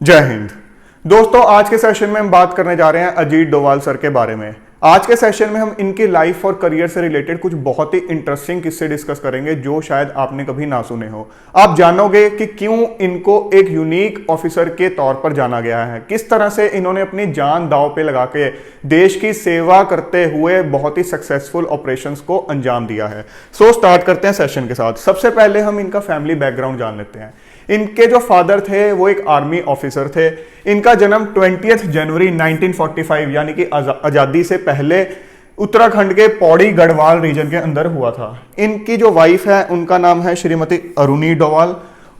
जय हिंद। दोस्तों, आज के सेशन में हम बात करने जा रहे हैं अजीत डोभाल सर के बारे में। आज के सेशन में हम इनकी लाइफ और करियर से रिलेटेड कुछ बहुत ही इंटरेस्टिंग किस्से डिस्कस करेंगे जो शायद आपने कभी ना सुने हो। आप जानोगे कि क्यों इनको एक यूनिक ऑफिसर के तौर पर जाना गया है, किस तरह से इन्होंने अपनी जान दांव पे लगा के देश की सेवा करते हुए बहुत ही सक्सेसफुल ऑपरेशंस को अंजाम दिया है। सो स्टार्ट करते हैं सेशन के साथ। सबसे पहले हम इनका फैमिली बैकग्राउंड जान लेते हैं। इनके जो फादर थे वो एक आर्मी ऑफिसर थे। इनका जन्म 20 जनवरी 1945 यानी कि आज़ादी से पहले उत्तराखंड के पौड़ी गढ़वाल रीजन के अंदर हुआ था। इनकी जो वाइफ है उनका नाम है श्रीमती अरुणी डोभाल।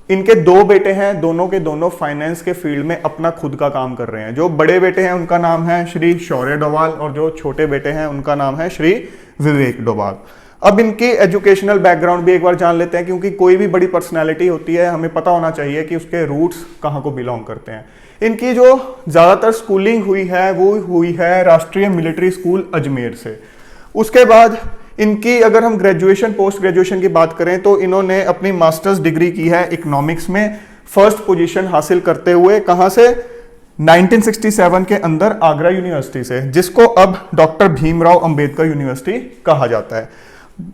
इनके दो बेटे हैं, दोनों के दोनों फाइनेंस के फील्ड में अपना खुद का काम कर रहे हैं। जो बड़े बेटे हैं उनका नाम है श्री शौर्य डोभाल और जो छोटे बेटे हैं उनका नाम है श्री विवेक डोभाल। अब इनकी एजुकेशनल बैकग्राउंड भी एक बार जान लेते हैं, क्योंकि कोई भी बड़ी पर्सनालिटी होती है हमें पता होना चाहिए कि उसके रूट्स कहाँ को बिलोंग करते हैं। इनकी जो ज़्यादातर स्कूलिंग हुई है वो हुई है राष्ट्रीय मिलिट्री स्कूल अजमेर से। उसके बाद इनकी अगर हम ग्रेजुएशन पोस्ट ग्रेजुएशन की बात करें तो इन्होंने अपनी मास्टर्स डिग्री की है इकोनॉमिक्स में, फर्स्ट पोजीशन हासिल करते हुए। कहाँ से? 1967 के अंदर आगरा यूनिवर्सिटी से, जिसको अब डॉक्टर भीमराव अंबेडकर यूनिवर्सिटी कहा जाता है।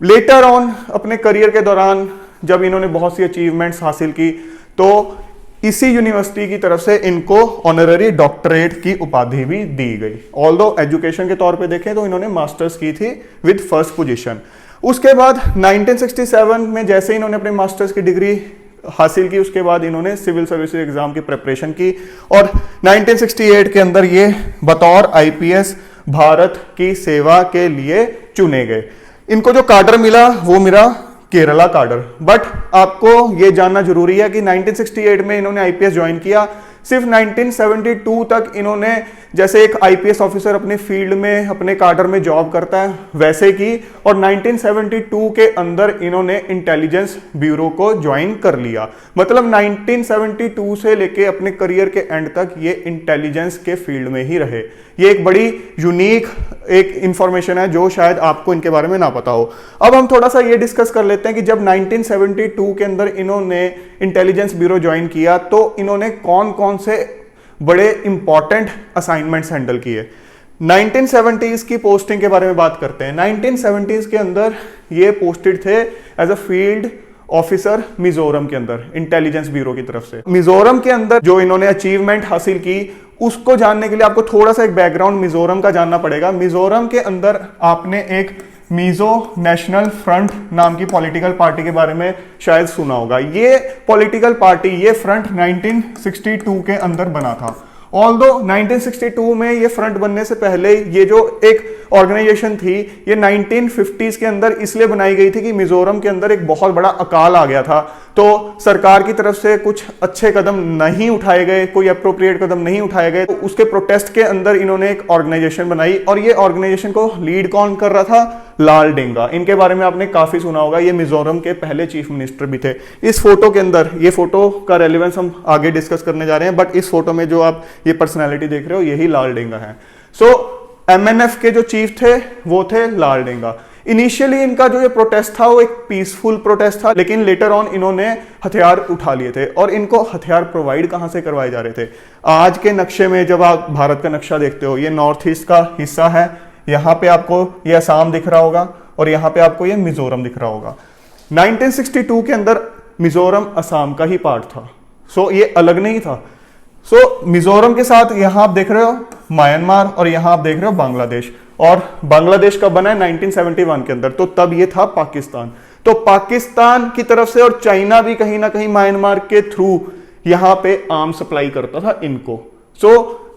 लेटर ऑन अपने करियर के दौरान जब इन्होंने बहुत सी अचीवमेंट्स हासिल की तो इसी यूनिवर्सिटी की तरफ से इनको ऑनररी डॉक्टरेट की उपाधि भी दी गई। ऑल्दो एजुकेशन के तौर पे देखें तो इन्होंने मास्टर्स की थी विद फर्स्ट पोजीशन। उसके बाद 1967 में जैसे इन्होंने अपने मास्टर्स की डिग्री हासिल की, उसके बाद इन्होंने सिविल सर्विसेज एग्जाम की प्रिपरेशन की और 1968 के अंदर ये बतौर आईपीएस भारत की सेवा के लिए चुने गए। इनको जो काडर मिला वो मिला केरला काडर। बट आपको ये जानना जरूरी है कि 1968 में इन्होंने आईपीएस ज्वाइन किया, सिर्फ 1972 तक इन्होंने जैसे एक आईपीएस ऑफिसर अपने फील्ड में अपने काडर में जॉब करता है वैसे की, और 1972 के अंदर इन्होंने इंटेलिजेंस ब्यूरो को ज्वाइन कर लिया। मतलब 1972 से लेके अपने करियर के एंड तक ये इंटेलिजेंस के फील्ड में ही रहे। ये एक बड़ी यूनिक एक इंफॉर्मेशन है जो शायद आपको इनके बारे में ना पता हो। अब हम थोड़ा सा ये डिस्कस कर लेते हैं कि जब 1972 के अंदर इन्होंने इंटेलिजेंस ब्यूरो ज्वाइन किया तो इन्होंने कौन कौन से बड़े इंपॉर्टेंट असाइनमेंट्स हैंडल किए। 1970s की पोस्टिंग के बारे में बात करते हैं। 1970s के अंदर ये पोस्टेड थे as a field officer Mizoram के अंदर इंटेलिजेंस ब्यूरो की तरफ से। मिजोरम के अंदर जो इन्होंने अचीवमेंट हासिल की उसको जानने के लिए आपको थोड़ा सा एक बैकग्राउंड मिजोरम का जानना पड़ेगा। मिजोरम के अंदर आपने एक मिजो नेशनल फ्रंट नाम की पॉलिटिकल पार्टी के बारे में शायद सुना होगा। ये पॉलिटिकल पार्टी, ये फ्रंट 1962 के अंदर बना था। ऑल्दो 1962 में ये फ्रंट बनने से पहले ये जो एक ऑर्गेनाइजेशन थी ये 1950s के अंदर इसलिए बनाई गई थी कि मिजोरम के अंदर एक बहुत बड़ा अकाल आ गया था, तो सरकार की तरफ से कुछ अच्छे कदम नहीं उठाए गए, कोई अप्रोप्रिएट कदम नहीं उठाए गए। तो उसके प्रोटेस्ट के अंदर इन्होंने एक ऑर्गेनाइजेशन बनाई और ये ऑर्गेनाइजेशन को लीड कौन कर रहा था? लाल डेंगा। इनके बारे में आपने काफी सुना होगा, ये मिजोरम के पहले चीफ मिनिस्टर भी थे। इस फोटो के अंदर, ये फोटो का रेलेवेंस हम आगे डिस्कस करने जा रहे हैं, बट इस फोटो में जो आप ये पर्सनैलिटी देख रहे हो यही लाल डेंगा है। सो एमएनएफ के जो चीफ थे वो थे लाल डेंगा। इनिशियली इनका जो ये प्रोटेस्ट था वो एक पीसफुल प्रोटेस्ट था, लेकिन लेटर ऑन इन्होंने हथियार उठा लिए थे। और इनको हथियार प्रोवाइड कहां से करवाए जा रहे थे? आज के नक्शे में जब आप भारत का नक्शा देखते हो, ये नॉर्थ ईस्ट का हिस्सा है, यहां पे आपको ये असम दिख रहा होगा और यहां पे आपको ये मिजोरम दिख रहा होगा। 1962 के अंदर मिजोरम असम का ही पार्ट था, सो ये अलग नहीं था। मिजोरम के साथ यहां आप देख रहे हो म्यांमार और यहां आप देख रहे हो बांग्लादेश, और बांग्लादेश कब बना है? 1971 के अंदर, तो तब ये था पाकिस्तान। तो पाकिस्तान की तरफ से और चाइना भी कहीं ना कहीं म्यांमार के थ्रू यहां पे आर्म सप्लाई करता था इनको।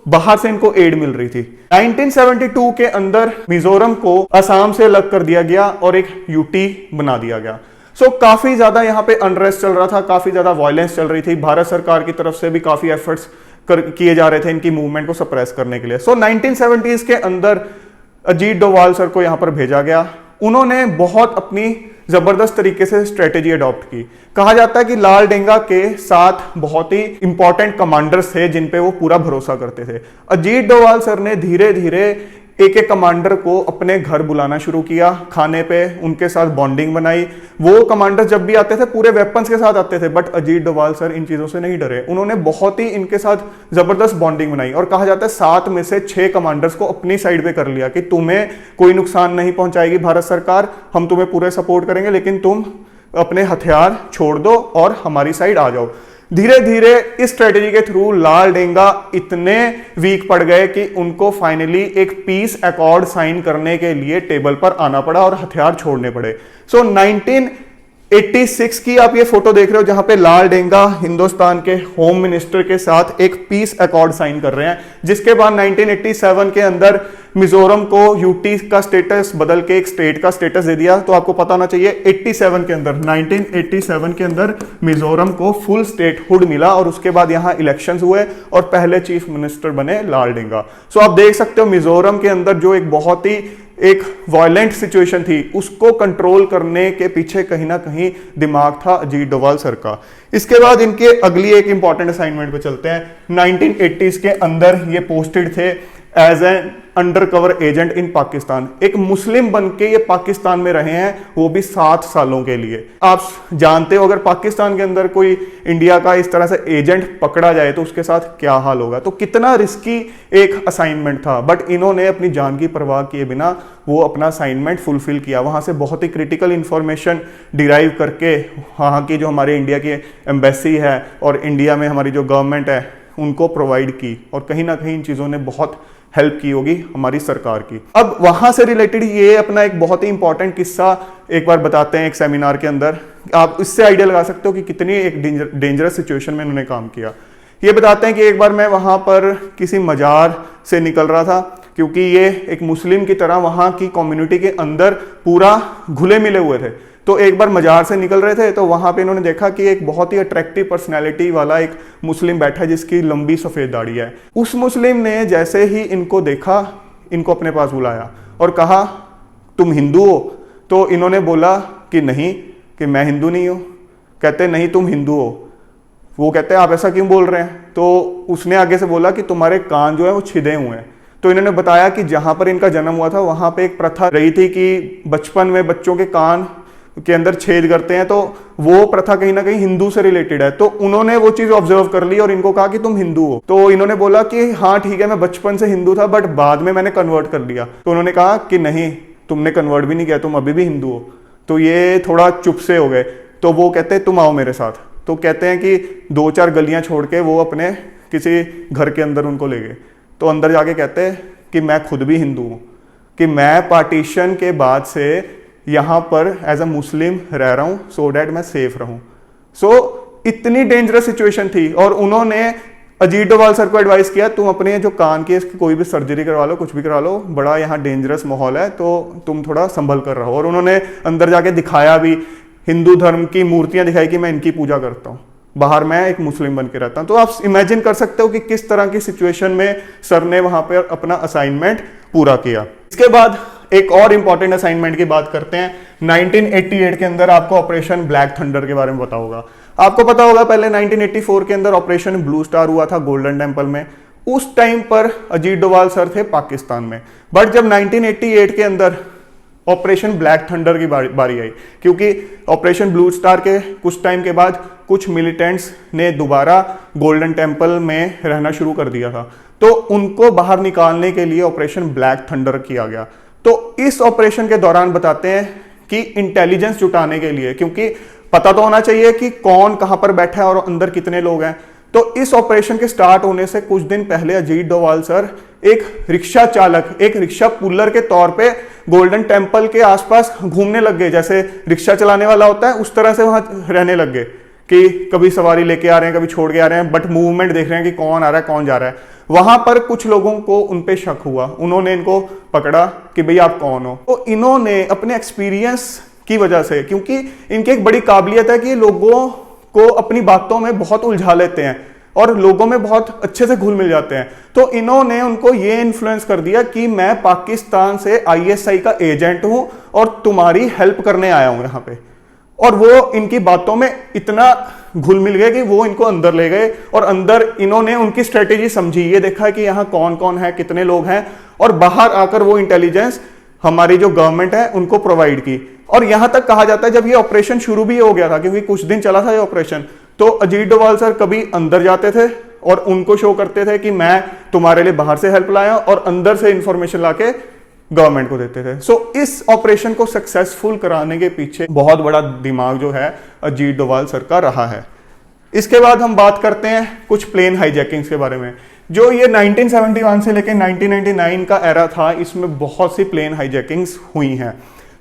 बाहर से इनको एड मिल रही थी। 1972 के अंदर मिजोरम को असम से अलग कर दिया गया और एक यूटी बना दिया गया। काफी ज्यादा यहाँ पे अनरेस्ट चल रहा था, काफी ज्यादा वायलेंस चल रही थी। भारत सरकार की तरफ से भी काफी एफर्ट्स किए जा रहे थे इनकी मूवमेंट को सप्रेस करने के लिए। 1970s के अंदर अजीत डोभाल सर को यहाँ पर भेजा गया। उन्होंने बहुत अपनी जबरदस्त तरीके से स्ट्रेटेजी अडॉप्ट की। कहा जाता है कि लाल डेंगा के साथ बहुत ही इंपॉर्टेंट कमांडर्स थे जिन पे वो पूरा भरोसा करते थे। अजीत डोभाल सर ने धीरे धीरे एक एक कमांडर को अपने घर बुलाना शुरू किया, खाने पे उनके साथ बॉन्डिंग बनाई। वो कमांडर जब भी आते थे पूरे वेपन्स के साथ आते थे, बट अजीत डोभाल सर इन चीजों से नहीं डरे। उन्होंने बहुत ही इनके साथ जबरदस्त बॉन्डिंग बनाई और कहा जाता है 7 में से 6 कमांडर्स को अपनी साइड पे कर लिया कि तुम्हें कोई नुकसान नहीं पहुंचाएगी भारत सरकार, हम तुम्हें पूरे सपोर्ट करेंगे, लेकिन तुम अपने हथियार छोड़ दो और हमारी साइड आ जाओ। धीरे धीरे इस स्ट्रेटेजी के थ्रू लाल डेंगा इतने वीक पड़ गए कि उनको फाइनली एक पीस अकॉर्ड साइन करने के लिए टेबल पर आना पड़ा और हथियार छोड़ने पड़े। सो 1986 की आप ये फोटो देख रहे हो जहां पे लाल डेंगा हिंदुस्तान के होम मिनिस्टर के साथ एक पीस अकॉर्ड साइन कर रहे हैं, जिसके बाद 1987 के अंदर मिजोरम को यूटी का स्टेटस बदल के एक स्टेट का स्टेटस दे दिया। तो आपको पता होना चाहिए 1987 के अंदर मिजोरम को फुल स्टेटहुड मिला और उसके बाद यहां इलेक्शंस हुए और पहले चीफ मिनिस्टर बने लाल डेंगा। सो आप देख सकते हो मिजोरम के अंदर जो एक बहुत ही एक वायलेंट सिचुएशन थी उसको कंट्रोल करने के पीछे कहीं ना कहीं दिमाग था अजीत डोभाल सर का। इसके बाद इनके अगली एक इंपॉर्टेंट असाइनमेंट पे चलते हैं। 1980s के अंदर ये पोस्टेड थे as an undercover agent in Pakistan. एक मुस्लिम बनके ये पाकिस्तान में रहे हैं, वो भी 7 सालों के लिए। आप जानते हो अगर पाकिस्तान के अंदर कोई इंडिया का इस तरह से एजेंट पकड़ा जाए तो उसके साथ क्या हाल होगा। तो कितना रिस्की एक असाइनमेंट था, बट इन्होंने अपनी जान की परवाह किए बिना वो अपना असाइनमेंट फुलफिल किया। वहां से बहुत ही क्रिटिकल इंफॉर्मेशन डिराइव करके वहाँ की जो हमारे इंडिया की एम्बेसी है और इंडिया में हमारी जो गवर्नमेंट है उनको प्रोवाइड की, और कहीं ना कहीं इन चीज़ों ने बहुत हेल्प की होगी हमारी सरकार की। अब वहां से रिलेटेड ये अपना एक बहुत ही इंपॉर्टेंट किस्सा एक बार बताते हैं एक सेमिनार के अंदर। आप इससे आइडिया लगा सकते हो कि कितनी एक डेंजरस सिचुएशन में उन्होंने काम किया। ये बताते हैं कि एक बार मैं वहां पर किसी मजार से निकल रहा था, क्योंकि ये एक मुस्लिम की तरह वहां की कम्युनिटी के अंदर पूरा घुले मिले हुए थे। तो एक बार मजार से निकल रहे थे तो वहां पे इन्होंने देखा कि एक बहुत ही अट्रैक्टिव पर्सनैलिटी वाला एक मुस्लिम बैठा है जिसकी लंबी सफेद दाढ़ी है। उस मुस्लिम ने जैसे ही इनको देखा, इनको अपने पास बुलाया और कहा तुम हिंदू हो? तो इन्होंने बोला कि नहीं, कि मैं हिंदू नहीं हूं। कहते नहीं तुम हिंदू हो। वो कहते हैं आप ऐसा क्यों बोल रहे हैं? तो उसने आगे से बोला कि तुम्हारे कान जो है वो छिदे हुए हैं। तो इन्होंने बताया कि जहां पर इनका जन्म हुआ था वहां पे एक प्रथा रही थी कि बचपन में बच्चों के कान के अंदर छेद करते हैं, तो वो प्रथा कहीं ना कहीं हिंदू से रिलेटेड है। तो उन्होंने वो चीज ऑब्जर्व कर ली और इनको कहा कि तुम हिंदू हो। तो इन्होंने बोला कि हाँ ठीक है, मैं बचपन से हिंदू था बट बाद में मैंने कन्वर्ट कर लिया। तो उन्होंने कहा कि नहीं, तुमने कन्वर्ट भी नहीं किया, तुम अभी भी हिंदू हो। तो ये थोड़ा चुप से हो गए। तो वो कहते तुम आओ मेरे साथ। तो कहते हैं कि 2-4 गलियां छोड़ के वो अपने किसी घर के अंदर उनको ले गए। तो अंदर जाके कहते हैं कि मैं खुद भी हिंदू हूँ, कि मैं पार्टीशन के बाद से यहाँ पर एज अ मुस्लिम रह रहा हूँ सो डैट मैं सेफ रहूँ। सो इतनी डेंजरस सिचुएशन थी और उन्होंने अजीत डोभाल सर को एडवाइस किया तुम अपने जो कान की इसकी कोई भी सर्जरी करवा लो, कुछ भी करवा लो, बड़ा यहाँ डेंजरस माहौल है तो तुम थोड़ा संभल कर रहो। और उन्होंने अंदर जाके दिखाया भी, हिंदू धर्म की मूर्तियां दिखाई कि मैं इनकी पूजा करता हूँ, बाहर मैं एक मुस्लिम बन के रहता हूँ। तो आप इमेजिन कर सकते हो कि किस तरह की सिचुएशन में सर ने वहां पर अपना असाइनमेंट पूरा किया। इसके बाद एक और इंपॉर्टेंट असाइनमेंट की बात करते हैं। 1988 के अंदर आपको ऑपरेशन ब्लैक थंडर के बारे में पता होगा। आपको पता होगा पहले 1984 के अंदर ऑपरेशन ब्लू स्टार हुआ था गोल्डन टेम्पल में। उस टाइम पर अजीत डोभाल सर थे पाकिस्तान में, बट जब 1988 के अंदर ऑपरेशन ब्लैक थंडर की बारी आई, क्योंकि ऑपरेशन ब्लू स्टार के कुछ टाइम के बाद कुछ मिलिटेंट्स ने दोबारा गोल्डन टेम्पल में रहना शुरू कर दिया था, तो उनको बाहर निकालने के लिए ऑपरेशन ब्लैक थंडर किया गया। तो इस ऑपरेशन के दौरान बताते हैं कि इंटेलिजेंस जुटाने के लिए, क्योंकि पता तो होना चाहिए कि कौन कहां पर बैठा है और अंदर कितने लोग हैं, तो इस ऑपरेशन के स्टार्ट होने से कुछ दिन पहले अजीत डोभाल सर एक रिक्शा चालक, एक रिक्शा पुलर के तौर पे गोल्डन टेम्पल के आसपास घूमने लग गए। जैसे रिक्शा चलाने वाला होता है उस तरह से वहां रहने लग गए कि कभी सवारी लेके आ रहे हैं, कभी छोड़ के आ रहे हैं, बट मूवमेंट देख रहे हैं कि कौन आ रहा है कौन जा रहा है। वहां पर कुछ लोगों को उन पे शक हुआ, उन्होंने इनको पकड़ा कि भाई आप कौन हो। तो इन्होंने अपने एक्सपीरियंस की वजह से, क्योंकि इनकी एक बड़ी काबिलियत है कि लोगों को अपनी बातों में बहुत उलझा लेते हैं और लोगों में बहुत अच्छे से घुल मिल जाते हैं, तो इन्होंने उनको ये इन्फ्लुएंस कर दिया कि मैं पाकिस्तान से ISI का एजेंट हूं और तुम्हारी हेल्प करने आया हूं यहाँ पे। और वो इनकी बातों में इतना घुल मिल गए कि वो इनको अंदर ले गए और अंदर इन्होंने उनकी स्ट्रेटेजी समझी, ये देखा कि यहाँ कौन कौन है, कितने लोग हैं, और बाहर आकर वो इंटेलिजेंस हमारी जो गवर्नमेंट है उनको प्रोवाइड की। और यहां तक कहा जाता है जब ये ऑपरेशन शुरू भी हो गया था, क्योंकि कुछ दिन चला था ये ऑपरेशन, तो अजीत डोभाल सर कभी अंदर जाते थे और उनको शो करते थे कि मैं तुम्हारे लिए बाहर से हेल्प लाया, और अंदर से इंफॉर्मेशन लाके गवर्नमेंट को देते थे। सो इस ऑपरेशन को सक्सेसफुल कराने के पीछे बहुत बड़ा दिमाग जो है अजीत डोभाल सर का रहा है। इसके बाद हम बात करते हैं कुछ प्लेन हाईजैकिंग्स के बारे में। जो ये 1971 से लेकर 1999 का एरा था, इसमें बहुत सी प्लेन हाईजैकिंग्स हुई हैं।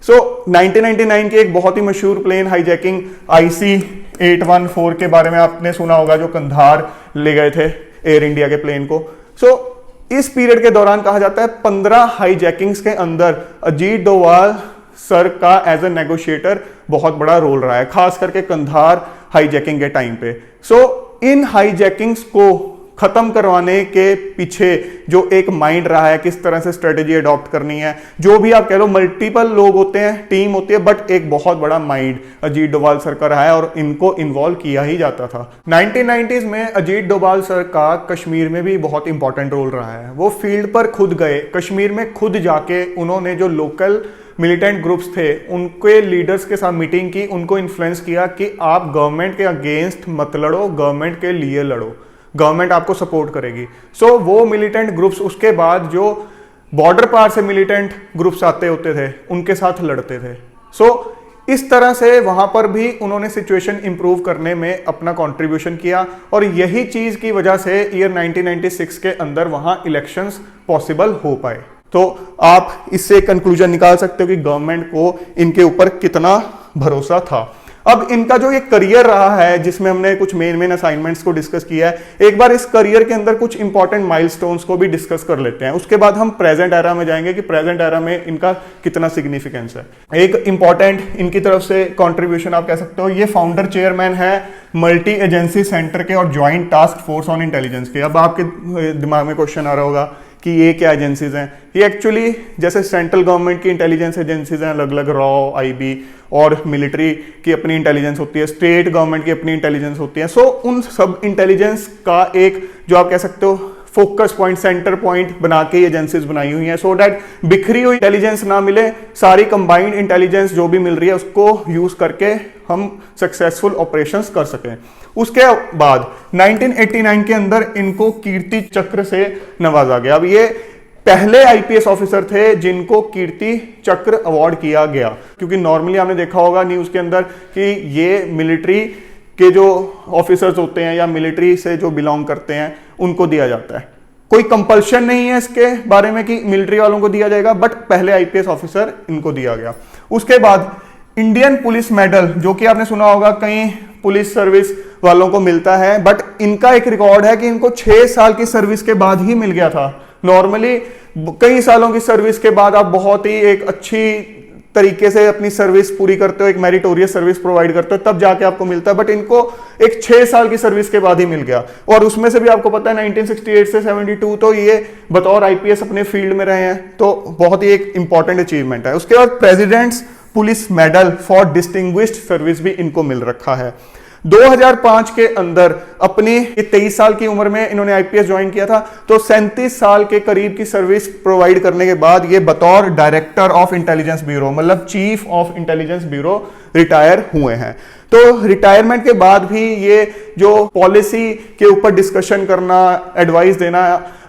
1999 की एक बहुत ही मशहूर प्लेन हाईजैकिंग IC-814 के बारे में आपने सुना होगा, जो कंधार ले गए थे एयर इंडिया के प्लेन को। इस पीरियड के दौरान कहा जाता है 15 हाईजैकिंग्स के अंदर अजीत डोभाल सर का एज ए नेगोशिएटर बहुत बड़ा रोल रहा है, खास करके कंधार हाईजैकिंग के टाइम पे। इन हाईजैकिंग्स को खत्म करवाने के पीछे जो एक माइंड रहा है, किस तरह से स्ट्रेटेजी अडॉप्ट करनी है, जो भी आप कह लो, मल्टीपल लोग होते हैं, टीम होती है, बट एक बहुत बड़ा माइंड अजीत डोभाल सर का रहा है और इनको इन्वॉल्व किया ही जाता था। 1990s में अजीत डोभाल सर का कश्मीर में भी बहुत इंपॉर्टेंट रोल रहा है। वो फील्ड पर खुद गए, कश्मीर में खुद जाके उन्होंने जो लोकल मिलिटेंट ग्रुप्स थे उनके लीडर्स के साथ मीटिंग की, उनको इन्फ्लुएंस किया कि आप गवर्नमेंट के अगेंस्ट मत लड़ो, गवर्नमेंट के लिए लड़ो, गवर्नमेंट आपको सपोर्ट करेगी। वो मिलिटेंट ग्रुप्स उसके बाद जो बॉर्डर पार से मिलिटेंट ग्रुप्स आते होते थे उनके साथ लड़ते थे। इस तरह से वहां पर भी उन्होंने सिचुएशन इंप्रूव करने में अपना कंट्रीब्यूशन किया, और यही चीज की वजह से ईयर 1996 के अंदर वहां इलेक्शंस पॉसिबल हो पाए। तो आप इससे कंक्लूजन निकाल सकते हो कि गवर्नमेंट को इनके ऊपर कितना भरोसा था। अब इनका जो ये करियर रहा है, जिसमें हमने कुछ मेन असाइनमेंट्स को डिस्कस किया है, एक बार इस करियर के अंदर कुछ इंपॉर्टेंट माइलस्टोन्स को भी डिस्कस कर लेते हैं। उसके बाद हम प्रेजेंट एरा में जाएंगे कि प्रेजेंट एरा में इनका कितना सिग्निफिकेंस है। एक इंपॉर्टेंट इनकी तरफ से कंट्रीब्यूशन आप कह सकते हो, ये फाउंडर चेयरमैन है मल्टी एजेंसी सेंटर के और joint task force on intelligence के। अब आपके दिमाग में क्वेश्चन आ रहा होगा कि ये क्या एजेंसीज हैं। ये एक्चुअली जैसे सेंट्रल गवर्नमेंट की इंटेलिजेंस एजेंसीज हैं अलग अलग, रॉ, IB, और मिलिट्री की अपनी इंटेलिजेंस होती है, स्टेट गवर्नमेंट की अपनी इंटेलिजेंस होती है। उन सब इंटेलिजेंस का एक जो आप कह सकते हो फोकस पॉइंट, सेंटर पॉइंट बना के एजेंसीज बनाई हुई हैं, सो दैट बिखरी हुई इंटेलिजेंस ना मिले, सारी कंबाइंड इंटेलिजेंस जो भी मिल रही है उसको यूज करके हम सक्सेसफुल ऑपरेशंस कर सकें। उसके बाद 1989 के अंदर इनको कीर्ति चक्र से नवाजा गया। अब ये पहले IPS ऑफिसर थे जिनको कीर्ति चक्र अवार्ड किया गया, क्योंकि नॉर्मली आपने देखा होगा न्यूज के अंदर कि ये मिलिट्री के जो ऑफिसर्स होते हैं या मिलिट्री से जो बिलोंग करते हैं उनको दिया जाता है। कोई कंपल्शन नहीं है इसके बारे में कि मिलिट्री वालों को दिया जाएगा, बट पहले IPS ऑफिसर इनको दिया गया। उसके बाद इंडियन पुलिस मेडल, जो कि आपने सुना होगा कई पुलिस सर्विस वालों को मिलता है, बट इनका एक रिकॉर्ड है कि इनको 6 साल की सर्विस के बाद ही मिल गया था। नॉर्मली कई सालों की सर्विस के बाद आप बहुत ही एक अच्छी तरीके से अपनी सर्विस पूरी करते हो, एक मेरिटोरियस सर्विस प्रोवाइड करते हो, तब जाके आपको मिलता है, बट इनको एक 6 साल की सर्विस के बाद ही मिल गया। और उसमें से भी आपको पता है 1968 से 72 तो ये बतौर IPS अपने फील्ड में रहे हैं, तो बहुत ही एक इंपॉर्टेंट अचीवमेंट है। उसके बाद presidents police medal for distinguished service भी इनको मिल रखा है। 2005 के अंदर अपनी 23 साल की उम्र में इन्होंने IPS ज्वाइन किया था, तो 37 साल के करीब की सर्विस प्रोवाइड करने के बाद ये बतौर डायरेक्टर ऑफ इंटेलिजेंस ब्यूरो, मतलब chief of intelligence bureau retire हुए हैं। तो रिटायरमेंट के बाद भी ये जो पॉलिसी के ऊपर डिस्कशन करना, एडवाइस देना,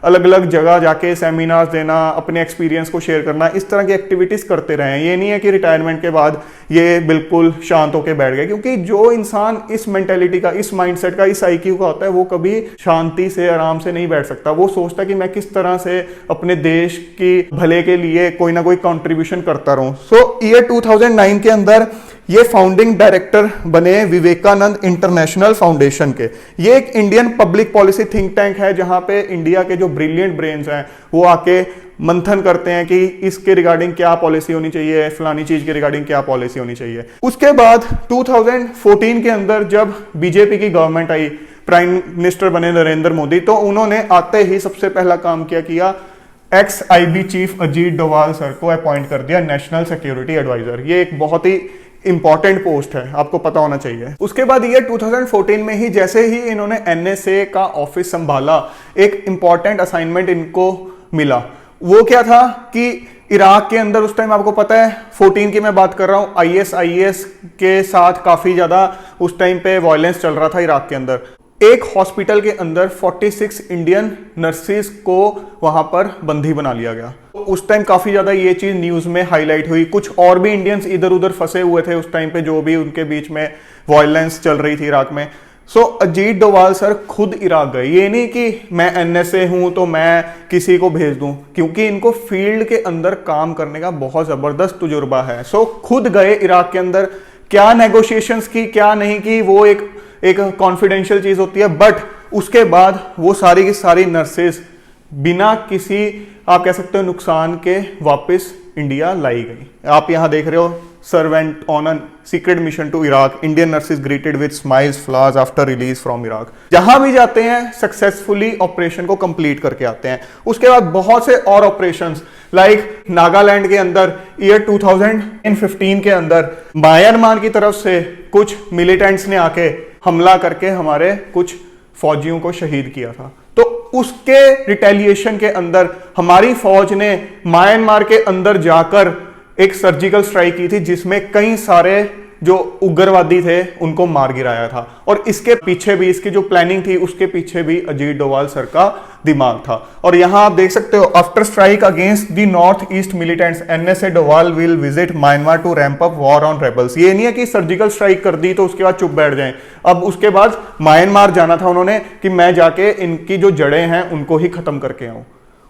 अलग अलग जगह जाके सेमिनार्स देना, अपने एक्सपीरियंस को शेयर करना, इस तरह की एक्टिविटीज करते रहे हैं। ये नहीं है कि रिटायरमेंट के बाद ये बिल्कुल शांत होकर बैठ गए, क्योंकि जो इंसान इस मेंटेलिटी का, इस माइंडसेट का, इस IQ का होता है, वो कभी शांति से आराम से नहीं बैठ सकता। वो सोचता है कि मैं किस तरह से अपने देश की भले के लिए कोई ना कोई कंट्रीब्यूशन करता रहूं। ईयर 2009 के अंदर ये फाउंडिंग डायरेक्टर बने विवेकानंद इंटरनेशनल फाउंडेशन के। ये एक Indian public policy think tank है, जहां पे इंडिया के जो ब्रिलियंट ब्रेन्स हैं वो आके मंथन करते हैं कि इसके रिगार्डिंग क्या पॉलिसी होनी चाहिए, फलानी चीज के रिगार्डिंग क्या पॉलिसी होनी चाहिए। उसके बाद 2014 के अंदर जब बीजेपी की गवर्नमेंट आई, प्राइम मिनिस्टर बने नरेंद्र मोदी, तो उन्होंने आते ही सबसे पहला काम किया ex-IB chief Ajit Doval sir को अपॉइंट कर दिया नेशनल सिक्योरिटी एडवाइजर। ये एक बहुत ही इंपॉर्टेंट पोस्ट है, आपको पता होना चाहिए। उसके बाद ये 2014 में ही जैसे ही इन्होंने एनएसए का ऑफिस संभाला, एक इंपॉर्टेंट असाइनमेंट इनको मिला। वो क्या था कि इराक के अंदर उस टाइम आपको पता है 14 की मैं बात कर रहा हूँ, आईएस के साथ काफी ज्यादा उस टाइम पे वायलेंस चल रहा था इराक के अंदर। एक हॉस्पिटल के अंदर 46 इंडियन नर्सिस को वहां पर बंदी बना लिया गया। उस टाइम काफी ज्यादा ये चीज न्यूज में हाईलाइट हुई। कुछ और भी इंडियंस इधर उधर फंसे हुए थे उस टाइम पे, जो भी उनके बीच में वायलेंस चल रही थी इराक में। अजीत डोवाल सर खुद इराक गए। ये नहीं कि मैं एनएसए हूं तो मैं किसी को भेज दूं, क्योंकि इनको फील्ड के अंदर काम करने का बहुत जबरदस्त तजुर्बा है। खुद गए इराक के अंदर। क्या नेगोशिएशंस की क्या नहीं की वो एक कॉन्फिडेंशियल चीज होती है, बट उसके बाद वो सारी की सारी नर्सेस बिना किसी आप कह सकते हो नुकसान के वापस इंडिया लाई गई। आप यहां देख रहे हो, servant on a secret mission to Iraq, Indian nurses greeted with smiles flowers after release from Iraq. जहां भी जाते हैं सक्सेसफुली ऑपरेशन को कंप्लीट करके आते हैं। उसके बाद बहुत से और ऑपरेशंस लाइक नागालैंड के अंदर ईयर 2015 के अंदर म्यांमार की तरफ से कुछ मिलिटेंट्स ने आके हमला करके हमारे कुछ फौजियों को शहीद किया था। तो उसके रिटेलिएशन के अंदर हमारी फौज ने म्यांमार के अंदर जाकर एक सर्जिकल स्ट्राइक की थी, जिसमें कई सारे जो उग्रवादी थे उनको मार गिराया था। और इसके पीछे भी, इसकी जो प्लानिंग थी उसके पीछे भी अजीत डोवाल सर का दिमाग था। और यहां आप देख सकते हो, after strike against the north east militants NSA Doval will visit Myanmar to ramp up war on rebels. ये नहीं है कि सर्जिकल स्ट्राइक कर दी तो उसके बाद चुप बैठ जाएं। अब उसके बाद म्यांमार जाना था उन्होंने कि मैं जाके इनकी जो जड़ें हैं उनको ही खत्म करके आऊं।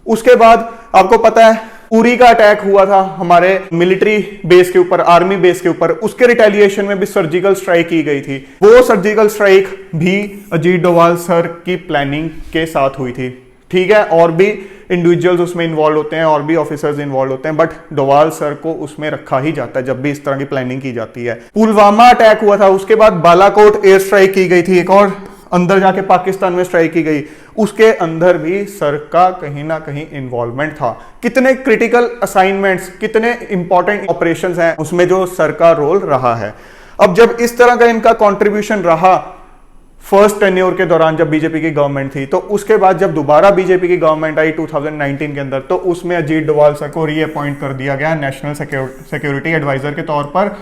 उसके बाद आपको पता है उरी का अटैक हुआ था हमारे मिलिट्री बेस के ऊपर, आर्मी बेस के ऊपर। उसके रिटेलिएशन में भी सर्जिकल स्ट्राइक की गई थी। वो सर्जिकल स्ट्राइक भी अजीत डोवाल सर की प्लानिंग के साथ हुई थी। ठीक है, और भी इंडिविजुअल्स उसमें इन्वॉल्व होते हैं और भी ऑफिसर्स इन्वॉल्व होते हैं, बट डोवाल सर को उसमें रखा ही जाता है जब भी इस तरह की प्लानिंग की जाती है। पुलवामा अटैक हुआ था, उसके बाद बालाकोट एयर स्ट्राइक की गई थी, एक और अंदर जाके पाकिस्तान में स्ट्राइक की गई। उसके अंदर भी सर का कहीं ना कहीं इन्वॉल्वमेंट था। कितने क्रिटिकल असाइनमेंट्स, कितने इंपॉर्टेंट ऑपरेशंस हैं उसमें जो सर का रोल रहा है। अब जब इस तरह का इनका कंट्रीब्यूशन रहा फर्स्ट टेन्योर के दौरान जब बीजेपी की गवर्नमेंट थी, तो उसके बाद जब दोबारा बीजेपी की गवर्नमेंट आई 2019 के अंदर, तो उसमें अजीत डोवाल सर को रीअपॉइंट कर दिया गया नेशनल सिक्योरिटी एडवाइजर के तौर पर।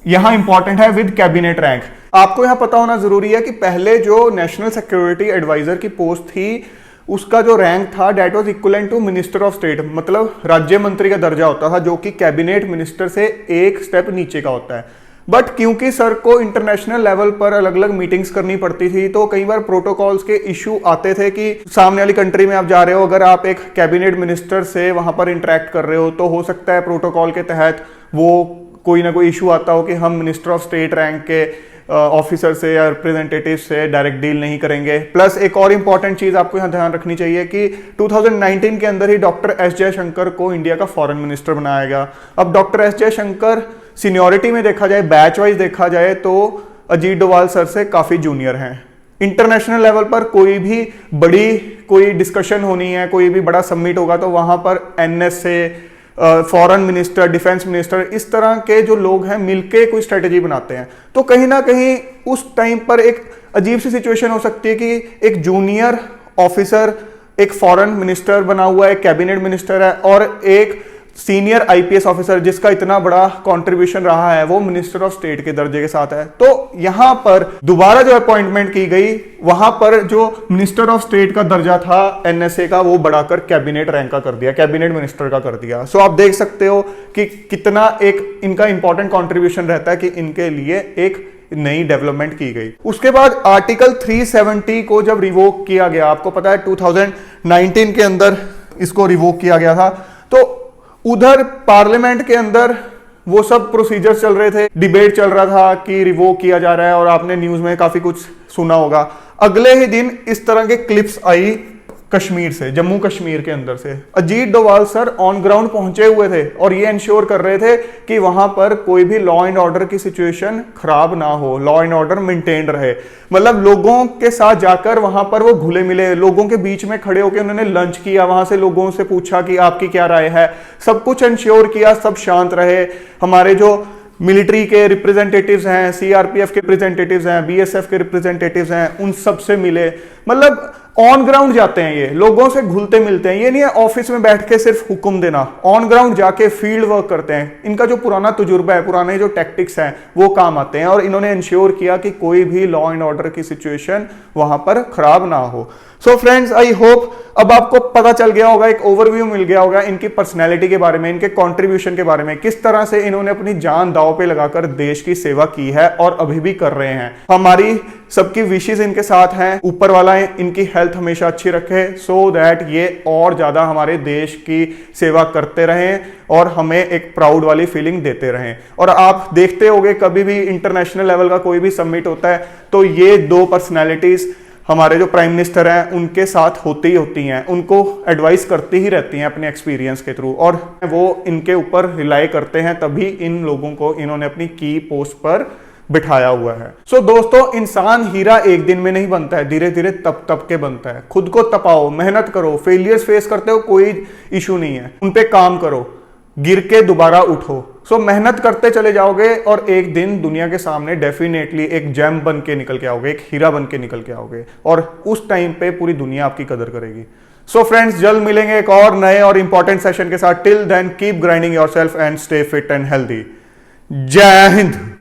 यहां इंपॉर्टेंट है विद कैबिनेट रैंक। आपको यहां पता होना जरूरी है कि पहले जो नेशनल सिक्योरिटी एडवाइजर की पोस्ट थी उसका जो रैंक था that was equivalent to minister of state, मतलब राज्य मंत्री का दर्जा होता था, जो कि कैबिनेट मिनिस्टर से एक स्टेप नीचे का होता है। बट क्योंकि सर को इंटरनेशनल लेवल पर अलग अलग मीटिंग्स करनी पड़ती थी, तो कई बार प्रोटोकॉल्स के इशू आते थे कि सामने वाली कंट्री में आप जा रहे हो, अगर आप एक कैबिनेट मिनिस्टर से वहां पर इंटरेक्ट कर रहे हो तो हो सकता है प्रोटोकॉल के तहत वो कोई ना कोई इशू आता हो कि हम मिनिस्टर ऑफ स्टेट रैंक के ऑफिसर से या रिप्रेजेंटेटिव से डायरेक्ट डील नहीं करेंगे। प्लस एक और इंपॉर्टेंट चीज आपको यहां ध्यान रखनी चाहिए कि 2019 के अंदर ही डॉक्टर एस जयशंकर को इंडिया का फॉरेन मिनिस्टर बनाया गया। अब डॉक्टर एस जयशंकर सीनियोरिटी में देखा जाए, बैच वाइज देखा जाए, तो अजीत डोवाल सर से काफी जूनियर हैं। इंटरनेशनल लेवल पर कोई भी बड़ी कोई डिस्कशन होनी है, कोई भी बड़ा समिट होगा, तो वहां पर NSA, foreign minister, defence minister, इस तरह के जो लोग हैं मिलके कोई स्ट्रेटेजी बनाते हैं। तो कहीं ना कहीं उस टाइम पर एक अजीब सी सिचुएशन हो सकती है कि एक जूनियर ऑफिसर एक फॉरेन मिनिस्टर बना हुआ है, एक कैबिनेट मिनिस्टर है, और एक सीनियर आईपीएस ऑफिसर जिसका इतना बड़ा कंट्रीब्यूशन रहा है वो मिनिस्टर ऑफ स्टेट के दर्जे के साथ है। तो यहां पर दोबारा जो अपॉइंटमेंट की गई, वहां पर जो मिनिस्टर ऑफ स्टेट का दर्जा था एनएसए का, वो बढ़ाकर कैबिनेट रैंक का कर दिया, कैबिनेट मिनिस्टर का कर दिया। सो आप देख सकते हो कि कितना एक इनका इंपॉर्टेंट कंट्रीब्यूशन रहता है कि इनके लिए एक नई डेवलपमेंट की गई। उसके बाद आर्टिकल 370 को जब रिवोक किया गया, आपको पता है 2019 के अंदर इसको रिवोक किया गया था, तो उधर पार्लियामेंट के अंदर वो सब प्रोसीजर्स चल रहे थे, डिबेट चल रहा था कि रिवोक किया जा रहा है, और आपने न्यूज में काफी कुछ सुना होगा। अगले ही दिन इस तरह के क्लिप्स आई कश्मीर से, जम्मू कश्मीर के अंदर से। Ajit Doval sir on ground पहुंचे हुए थे और ये इंश्योर कर रहे थे कि वहां पर कोई भी लॉ एंड ऑर्डर की सिचुएशन खराब ना हो, लॉ एंड ऑर्डर मेंटेन रहे। मतलब लोगों के साथ जाकर वहां पर वो घुले मिले, लोगों के बीच में खड़े होकर उन्होंने लंच किया, वहां से लोगों से पूछा कि आपकी क्या राय है, सब कुछ इंश्योर किया, सब शांत रहे। हमारे जो मिलिट्री के रिप्रेजेंटेटिव्स हैं, सीआरपीएफ के रिप्रेजेंटेटिव्स हैं, बीएसएफ के रिप्रेजेंटेटिव्स हैं, उन सब से मिले। मतलब ऑन ग्राउंड जाते हैं, ये लोगों से घुलते मिलते हैं। ये नहीं है ऑफिस में बैठ के सिर्फ हुक्म देना, ऑन ग्राउंड जाके फील्ड वर्क करते हैं। इनका जो पुराना तजुर्बा है, पुराने जो टैक्टिक्स हैं वो काम आते हैं, और इन्होंने इंश्योर किया कि कोई भी लॉ एंड ऑर्डर की सिचुएशन वहां पर खराब ना हो। सो फ्रेंड्स, आई होप अब आपको पता चल गया होगा, एक ओवरव्यू मिल गया होगा इनकी पर्सनैलिटी के बारे में, इनके कंट्रीब्यूशन के बारे में, किस तरह से इन्होंने अपनी जान दांव पे लगाकर देश की सेवा की है और अभी भी कर रहे हैं। हमारी सबकी विशेष इनके साथ हैं, ऊपर वाला इनकी हेल्थ हमेशा अच्छी रखे, सो दैट ये और ज्यादा हमारे देश की सेवा करते रहें और हमें एक प्राउड वाली फीलिंग देते रहें। और आप देखते होंगे कभी भी इंटरनेशनल लेवल का कोई भी समिट होता है तो ये दो पर्सनैलिटीज हमारे जो प्राइम मिनिस्टर हैं उनके साथ होती ही होती हैं, उनको एडवाइस करती ही रहती हैं अपने एक्सपीरियंस के थ्रू, और वो इनके ऊपर रिलाई करते हैं, तभी इन लोगों को इन्होंने अपनी की पोस्ट पर बिठाया हुआ है। सो दोस्तों, इंसान हीरा एक दिन में नहीं बनता है, धीरे धीरे तप तप के बनता है। खुद को तपाओ, मेहनत करो, फेलियर्स फेस करते हो कोई इशू नहीं है, उन पे काम करो, गिर के दोबारा उठो। सो मेहनत करते चले जाओगे और एक दिन दुनिया के सामने डेफिनेटली एक जेम बन के निकल के आओगे, एक हीरा बन के निकल के आओगे, और उस टाइम पे पूरी दुनिया आपकी कदर करेगी। सो फ्रेंड्स, जल्द मिलेंगे एक और नए और इंपॉर्टेंट सेशन के साथ। Till then keep grinding yourself and stay fit and healthy. जय हिंद।